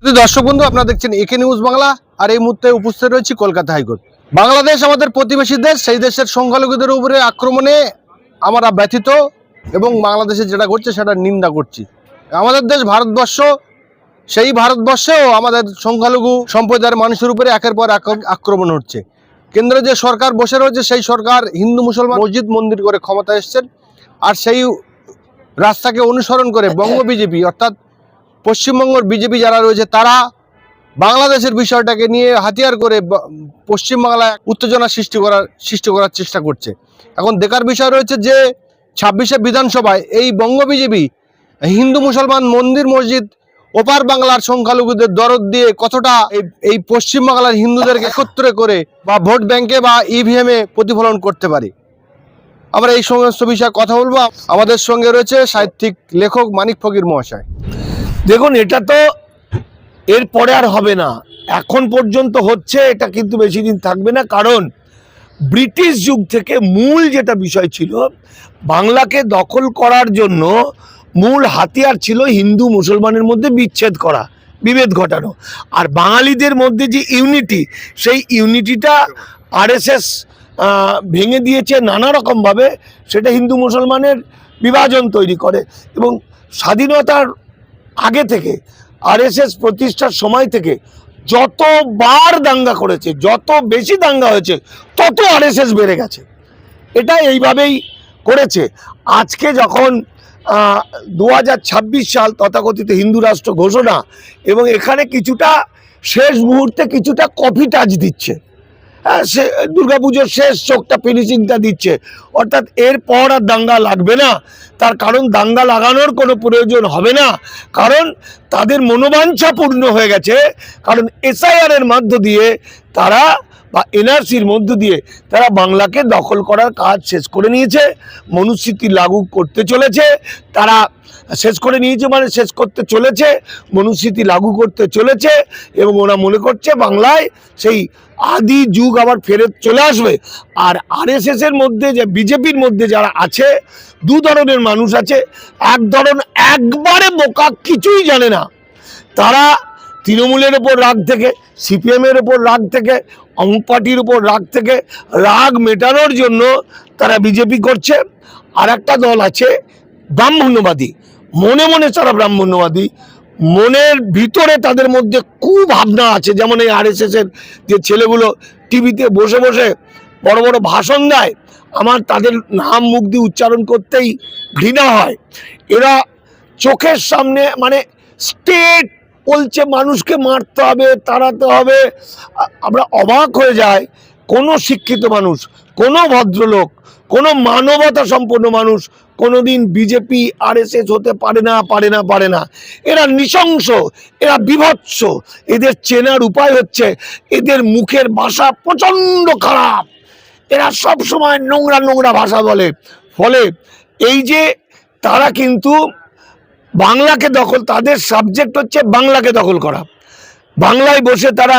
দর্শক বন্ধু, আপনারা দেখছেন একে নিউজ বাংলা। আর এই মুহূর্তে উপস্থিত রয়েছে কলকাতা হাইকোর্ট। বাংলাদেশ আমাদের প্রতিবেশী দেশ, সেই দেশের সংখ্যালঘুদের উপরে আক্রমণে আমরা ব্যথিত এবং বাংলাদেশে যেটা ঘটছে সেটা নিন্দা করছি। আমাদের দেশ ভারতবর্ষ, সেই ভারতবর্ষেও আমাদের সংখ্যালঘু সম্প্রদায়ের মানুষের উপরে একের পর এক আক্রমণ হচ্ছে। কেন্দ্রে যে সরকার বসে রয়েছে সেই সরকার হিন্দু মুসলমান মসজিদ মন্দির করে ক্ষমতা এসছেন, আর সেই রাস্তাকে অনুসরণ করে বঙ্গ বিজেপি অর্থাৎ পশ্চিমবঙ্গের বিজেপি যারা রয়েছে তারা বাংলাদেশের বিষয়টাকে নিয়ে হাতিয়ার করে পশ্চিমবাংলায় উত্তেজনা সৃষ্টি করার চেষ্টা করছে। এখন দেখার বিষয় রয়েছে যে 26শে বিধানসভায় এই বঙ্গ বিজেপি হিন্দু মুসলমান মন্দির মসজিদ ওপার বাংলার সংখ্যালঘুদের দরদ দিয়ে কতটা এই পশ্চিমবাংলার হিন্দুদেরকে একত্র করে বা ভোট ব্যাংকে বা ইভিএমে প্রতিফলন করতে পারে। আমরা এই সমস্ত বিষয়ে কথা বলবো। আমাদের সঙ্গে রয়েছে সাহিত্যিক লেখক মানিক ফকির মহাশয়। দেখুন, এটা তো এরপরে আর হবে না, এখন পর্যন্ত হচ্ছে, এটা কিন্তু বেশি দিন থাকবে না। কারণ ব্রিটিশ যুগ থেকে মূল যেটা বিষয় ছিল, বাংলাকে দখল করার জন্য মূল হাতিয়ার ছিল হিন্দু মুসলমানের মধ্যে বিচ্ছেদ করা, বিভেদ ঘটানো। আর বাঙালিদের মধ্যে যে ইউনিটি, সেই ইউনিটিটা আরএসএস ভেঙে দিয়েছে নানা রকমভাবে। সেটা হিন্দু মুসলমানের বিভাজন তৈরি করে। এবং স্বাধীনতার আগে থেকে আরএসএস প্রতিষ্ঠার সময় থেকে যতবার দাঙ্গা করেছে, যত বেশি দাঙ্গা হয়েছে, তত আরএসএস বেড়ে গেছে। এটা এইভাবেই করেছে। আজকে যখন 2026 সাল তথাকথিত হিন্দু রাষ্ট্র ঘোষণা, এবং এখানে কিছুটা শেষ মুহূর্তে কিছুটা কফি টাচ দিচ্ছে, সে দুর্গাপুজোর শেষ চোখটা ফিনিশিংটা দিচ্ছে, অর্থাৎ এরপর আর দাঙ্গা লাগবে না। তার কারণ দাঙ্গা লাগানোর কোনো প্রয়োজন হবে না, কারণ তাদের মনোবাঞ্ছা পূর্ণ হয়ে গেছে। কারণ এসআইআর এর মধ্য দিয়ে তারা বা এনআরসির মধ্য দিয়ে তারা বাংলাকে দখল করার কাজ শেষ করে নিয়েছে। মনুস্মৃতি লাগু করতে চলেছে, তারা শেষ করে নিয়েছে, মানে শেষ করতে চলেছে, মনুস্মৃতি লাগু করতে চলেছে। এবং ওরা মনে করছে বাংলায় সেই আদি যুগ আবার ফেরত চলে আসবে। আর আরএসএস এর মধ্যে, যে বিজেপির মধ্যে যারা আছে, দু ধরনের মানুষ আছে। এক ধরন একবারে বোকা, কিছুই জানে না, তারা তৃণমূলের ওপর রাগ থেকে, সিপিএমের ওপর রাগ থেকে, অমুক পার্টির ওপর রাগ থেকে রাগ মেটানোর জন্য তারা বিজেপি করছে। আর একটা দল আছে ব্রাহ্মণ্যবাদী, মনে মনে তারা ব্রাহ্মণ্যবাদী, মনের ভিতরে তাদের মধ্যে কুভাবনা আছে। যেমন এই আরএসএস এর যে ছেলেগুলো টিভিতে বসে বসে বড় বড় ভাষণ দেয়, আমার তাদের নাম মুখ দিয়ে উচ্চারণ করতেই ঘৃণা হয়। এরা চোখের সামনে মানে স্টেট বলছে মানুষকে মারতে হবে, তাড়াতে হবে। আমরা অবাক হয়ে যাই, কোনো শিক্ষিত মানুষ, কোনো ভদ্রলোক, কোনো মানবতা সম্পন্ন মানুষ কোনোদিন বিজেপি আরএসএস হতে পারে না, পারে না, পারে না। এরা নৃশংস, এরা বিভৎস। এদের চেনার উপায় হচ্ছে এদের মুখের ভাষা প্রচণ্ড খারাপ। এরা সব সময় নোংরা নোংরা ভাষা বলে। ফলে এই যে তারা কিন্তু বাংলাকে দখল, তাদের সাবজেক্ট হচ্ছে বাংলাকে দখল করা। বাংলায় বসে তারা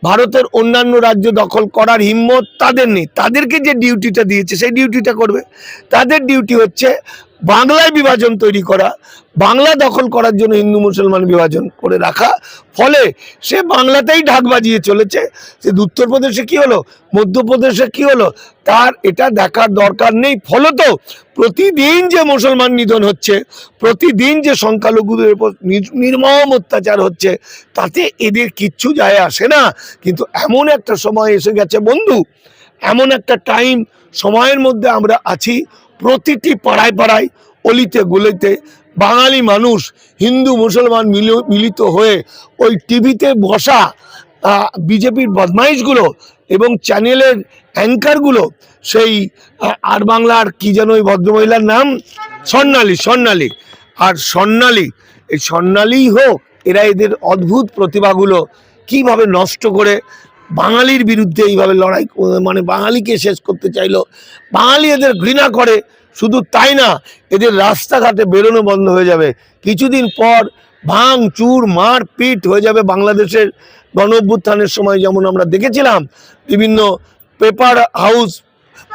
ভারতের অন্যান্য রাজ্য দখল করার হিম্মত তাদের নেই। তাদেরকে যে ডিউটিটা দিয়েছে সেই ডিউটিটা করবে। তাদের ডিউটি হচ্ছে বাংলায় বিভাজন তৈরি করা, বাংলা দখল করার জন্য হিন্দু মুসলমান বিভাজন করে রাখা। ফলে সে বাংলাতেই ঢাক বাজিয়ে চলেছে। সে উত্তরপ্রদেশে কী হলো, মধ্যপ্রদেশে কী হলো, তার এটা দেখার দরকার নেই। ফলত প্রতিদিন যে মুসলমান নিধন হচ্ছে, প্রতিদিন যে সংখ্যালঘুদের উপর নির্মম অত্যাচার হচ্ছে, তাতে এদের কিচ্ছু যায় আসে না। কিন্তু এমন একটা সময় এসে গেছে বন্ধু, এমন একটা টাইম, সময়ের মধ্যে আমরা আছি, প্রতিটি পাড়ায় পাড়ায়, অলিতে গলিতে বাঙালি মানুষ, হিন্দু মুসলমান মিলিত হয়ে ওই টিভিতে বসা বিজেপির বদমাইশগুলো এবং চ্যানেলের অ্যাঙ্কারগুলো, সেই আর বাংলার কি যেন ওই ভদ্রমহিলার নাম, স্বর্ণালী, আর স্বর্ণালী, এই স্বর্ণালীই হোক, এরা এদের অদ্ভুত প্রতিভাগুলো কিভাবে নষ্ট করে বাঙালির বিরুদ্ধে এইভাবে লড়াই, মানে বাঙালিকে শেষ করতে চাইলো। বাঙালি এদের ঘৃণা করে। শুধু তাই না, এদের রাস্তাঘাটে বেরোনো বন্ধ হয়ে যাবে। কিছুদিন পর ভাঙচুর মারপিট হয়ে যাবে। বাংলাদেশের গণ অভ্যুত্থানের সময় যেমন আমরা দেখেছিলাম, বিভিন্ন পেপার হাউস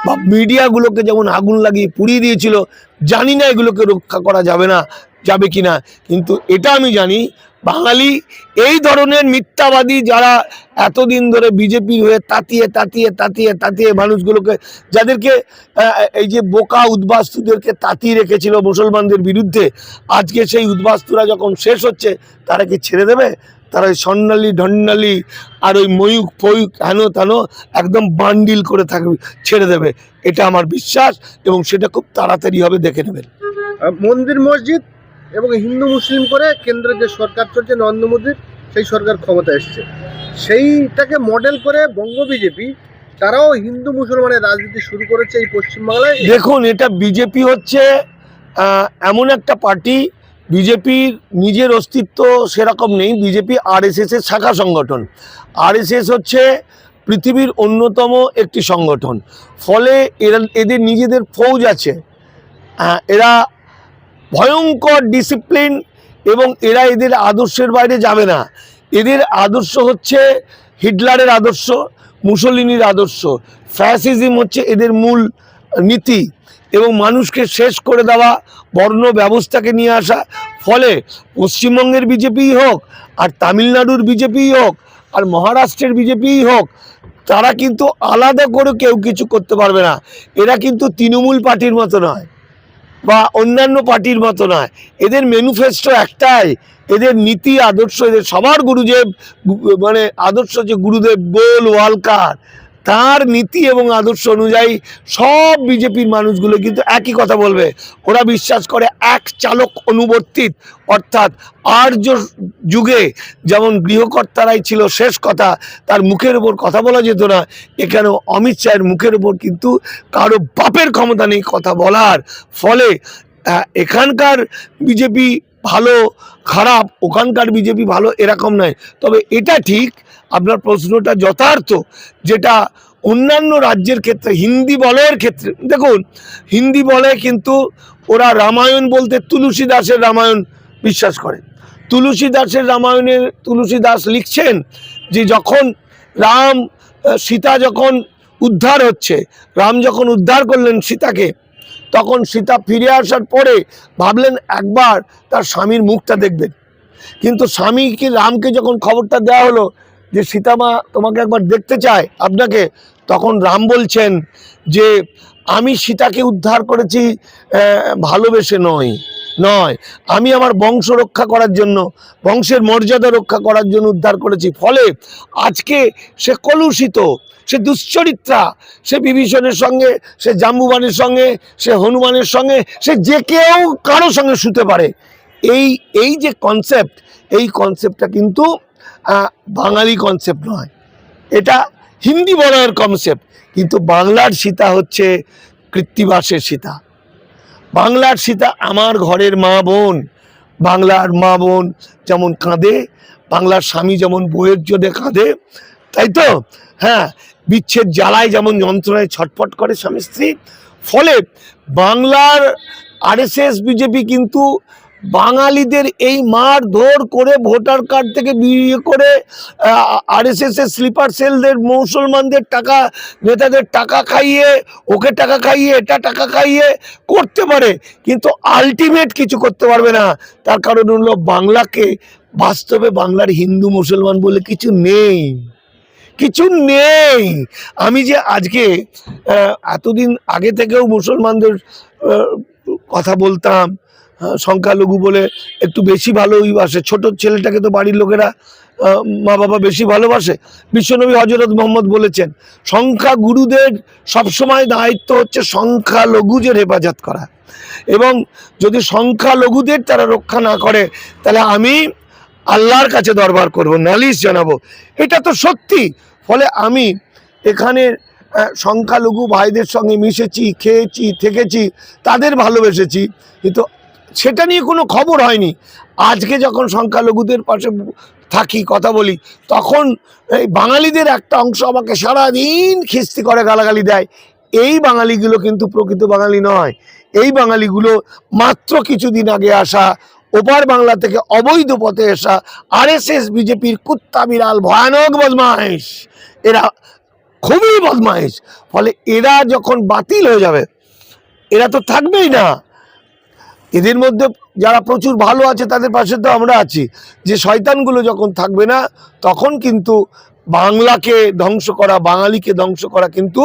বা মিডিয়াগুলোকে যেমন আগুন লাগিয়ে পুড়িয়ে দিয়েছিল। জানি না এগুলোকে রক্ষা করা যাবে না, যাবে কি না, কিন্তু এটা আমি জানি বাঙালি এই ধরনের মিথ্যাবাদী যারা এতদিন ধরে বিজেপির হয়ে তাতিয়ে তাতিয়ে তাতিয়ে তাতিয়ে মানুষগুলোকে, যাদেরকে এই যে বোকা উদ্বাস্তুদেরকে তাতিয়ে রেখেছিল মুসলমানদের বিরুদ্ধে, আজকে সেই উদ্বাস্তুরা যখন শেষ হচ্ছে তারা কি ছেড়ে দেবে? তারা ওই স্বর্ণালী ঢন্ডালি আর ওই ময়ূক ফয়ুক হেন তেন একদম বান্ডিল করে থাকবে, ছেড়ে দেবে, এটা আমার বিশ্বাস, এবং সেটা খুব তাড়াতাড়ি হবে, দেখে নেবেন। মন্দির মসজিদ এবং হিন্দু মুসলিম করে কেন্দ্রের যে সরকার চলছে নরেন্দ্র মোদীর, সেই সরকার ক্ষমতা এসছে, সেইটাকে মডেল করে বঙ্গ বিজেপি তারাও হিন্দু মুসলমানের রাজনীতি শুরু করেছে এই পশ্চিমবাংলায়। দেখুন, এটা বিজেপি হচ্ছে এমন একটা পার্টি, বিজেপির নিজের অস্তিত্ব সেরকম নেই। বিজেপি আরএসএস এর শাখা সংগঠন। আরএসএস হচ্ছে পৃথিবীর অন্যতম একটি সংগঠন, ফলে এদের নিজেদের ফৌজ আছে, এরা ভয়ঙ্কর ডিসিপ্লিন, এবং এরা এদের আদর্শের বাইরে যাবে না। এদের আদর্শ হচ্ছে হিটলারের আদর্শ, মুসোলিনির আদর্শ, ফ্যাসিজম হচ্ছে এদের মূল নীতি, এবং মানুষকে শেষ করে দেওয়া, বর্ণ ব্যবস্থাকে নিয়ে আসা। ফলে পশ্চিমবঙ্গের বিজেপিই হোক, আর তামিলনাড়ুর বিজেপিই হোক, আর মহারাষ্ট্রের বিজেপিই হোক, তারা কিন্তু আলাদা করে কেউ কিছু করতে পারবে না। এরা কিন্তু তৃণমূল পার্টির মতো নয় বা অন্যান্য পার্টির মতো নয়। এদের ম্যানিফেস্টো একটাই, এদের নীতি আদর্শ, এদের সবার গুরুদেব, মানে আদর্শ যে গুরুদেব গোল ওয়ালকার, তার নীতি এবং আদর্শ অনুযায়ী সব বিজেপির মানুষগুলো কিন্তু একই কথা বলবে। ওরা বিশ্বাস করে এক চালক অনুবর্তিত, অর্থাৎ আর্য যুগে যেমন গৃহকর্তারাই ছিল শেষ কথা, তার মুখের উপর কথা বলা যেত না, এখানেও অমিত শাহের মুখের উপর কিন্তু কারো বাপের ক্ষমতা নেই কথা বলার। ফলে এখানকার বিজেপি ভালো খারাপ, ওখানকার বিজেপি ভালো এরকম নয়। তবে এটা ঠিক, আপনার প্রশ্নটা যথার্থ, যেটা অন্যান্য রাজ্যের ক্ষেত্রে হিন্দি বলয়ের ক্ষেত্রে, দেখুন হিন্দি বলে কিন্তু ওরা রামায়ণ বলতে তুলসী দাসের রামায়ণ বিশ্বাস করে। তুলসী দাসের রামায়ণের তুলসী দাস লিখছেন যে যখন রাম সীতা যখন উদ্ধার হচ্ছে, রাম যখন উদ্ধার করলেন সীতাকে, তখন সীতা ফিরে আসার পরে ভাবলেন একবার তার স্বামীর মুখটা দেখবেন। কিন্তু স্বামীকে রামকে যখন খবরটা দেওয়া হলো যে সীতামা তোমাকে একবার দেখতে চায় আপনাকে, তখন রাম বলছেন যে আমি সীতাকে উদ্ধার করেছি ভালোবেসে নয়, আমি আমার বংশ রক্ষা করার জন্য, বংশের মর্যাদা রক্ষা করার জন্য উদ্ধার করেছি। ফলে আজকে সে কলুষিত, সে দুশ্চরিত্রা, সে বিভীষণের সঙ্গে, সে জাম্বুবানের সঙ্গে, সে হনুমানের সঙ্গে, সে যে কেউ কারো সঙ্গে শুতে পারে। এই যে কনসেপ্ট, এই কনসেপ্টটা কিন্তু বাঙালি কনসেপ্ট নয়, এটা হিন্দি বলয়ের কনসেপ্ট। কিন্তু বাংলার সীতা হচ্ছে কৃত্তিবাসের সীতা। বাংলার সীতা আমার ঘরের মা বোন। বাংলার মা বোন যেমন কাঁদে, বাংলার স্বামী যেমন বইয়ের জন্য কাঁদে, তাই তো? হ্যাঁ, বিচ্ছেদ জ্বালায় যেমন যন্ত্রণায় ছটফট করে স্বামী স্ত্রী। ফলে বাংলার আরএসএস বিজেপি কিন্তু বাঙালিদের এই মারধর করে, ভোটার কার্ড থেকে বিয়ে করে, আরএসএস এর স্লিপার সেলদের মুসলমানদের টাকা, নেতাদের টাকা খাইয়ে, ওকে টাকা খাইয়ে, এটা টাকা খাইয়ে করতে পারে, কিন্তু আলটিমেট কিছু করতে পারবে না। তার কারণ হলো বাংলাকে, বাস্তবে বাংলার হিন্দু মুসলমান বলে কিছু নেই, কিছু নেই। আমি যে আজকে এতদিন আগে থেকেও মুসলমানদের কথা বলতাম, সংখ্যালঘু বলে একটু বেশি ভালোবাসে, ছোট ছেলেটাকে তো বাড়ির লোকেরা মা বাবা বেশি ভালোবাসে। বিশ্বনবী হযরত মুহাম্মদ বলেছেন সংখ্যাগুরুদের সবসময় দায়িত্ব হচ্ছে সংখ্যালঘুদের হেফাজত করা, এবং যদি সংখ্যালঘুদের তারা রক্ষা না করে তাহলে আমি আল্লাহর কাছে দরবার করব, নালিশ জানাবো। এটা তো সত্যি। ফলে আমি এখানে সংখ্যালঘু ভাইদের সঙ্গে মিশেছি, খেয়েছি, থেকেছি, তাদের ভালোবেসেছি, কিন্তু সেটা নিয়ে কোনো খবর হয়নি। আজকে যখন সংখ্যালঘুদের পাশে থাকি, কথা বলি, তখন এই বাঙালিদের একটা অংশ আমাকে সারাদিন খিস্তি করে গালাগালি দেয়। এই বাঙালিগুলো কিন্তু প্রকৃত বাঙালি নয়। এই বাঙালিগুলো মাত্র কিছুদিন আগে আসা, ওপার বাংলা থেকে অবৈধ পথে আসা আরএসএস বিজেপির কুত্তা বিড়াল, ভয়ানক বদমাইশ। এরা খুবই বদমাইশ। ফলে এরা যখন বাতিল হয়ে যাবে, এরা তো থাকবেই না। এদের মধ্যে যারা প্রচুর ভালো আছে তাদের পাশে তো আমরা আছি। যে শয়তানগুলো যখন থাকবে না তখন কিন্তু বাংলাকে ধ্বংস করা, বাঙালিকে ধ্বংস করা কিন্তু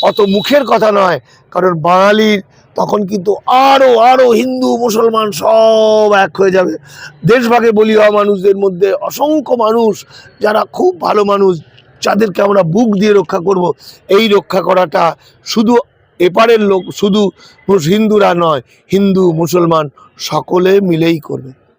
অত মুখের কথা নয়। কারণ বাঙালির তখন কিন্তু আরো আরো হিন্দু মুসলমান সব এক হয়ে যাবে। দেশভাগে বলি হওয়া মানুষদের মধ্যে অসংখ্য মানুষ যারা খুব ভালো মানুষ, যাদেরকে আমরা বুক দিয়ে রক্ষা করব, এই রক্ষা করাটা শুধু এপারের লোক, শুধু হিন্দুরা নয়, হিন্দু মুসলমান সকলে মিলেই করবে।